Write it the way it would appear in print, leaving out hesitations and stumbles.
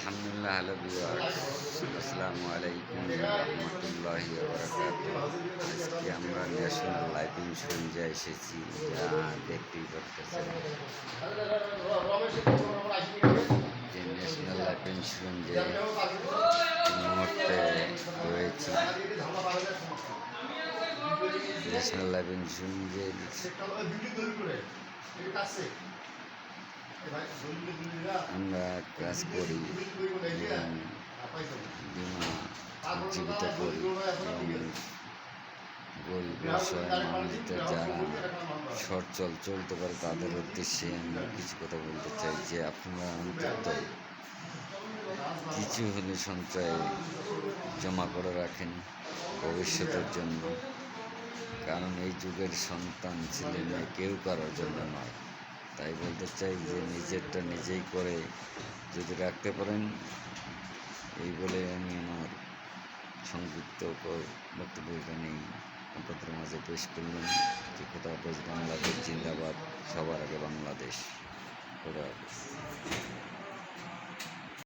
আলহামদুলিল্লাহ। Hello viewers, আসসালামু আলাইকুম রহমতুল্লাহি ওয়া বারাকাতুহু। আজকে আমরা ন্যাশনাল লাইফ ইন্স্যুরেন্সে এসেছি, যা দেখতেই পারতেছেন যে ন্যাশনাল লাইফ ইন্স্যুরেন্সে এই মুহূর্তে রয়েছি। ন্যাশনাল লাইফ ইন্স্যুরেন্সে আমরা কাজ করি এবং বিমা জীবিত করি এবং গরিব অসহায় মানুষদের যারা সচ্ছল চলতে পারে তাদের উদ্দেশ্যে আমরা কিছু কথা বলতে চাই যে আপনারা অন্তত কিছু হলে সঞ্চয়ে জমা করে রাখেন ভবিষ্যতের জন্য, কারণ এই যুগের সন্তান ছেলে মেয়ে কেউ কারোর জন্য নয়। তাই বলতে চাই যে নিজেরটা নিজেই করে যদি রাখতে পারেন, এই বলে আমি আমার সংক্ষিপ্ত বক্তব্য এখানেই আপনাদের মাঝে পেশ করলাম। যে খোদা হাফেজ, বাংলাদেশ জিন্দাবাদ, সবার আগে বাংলাদেশ। খোদা হাফেজ।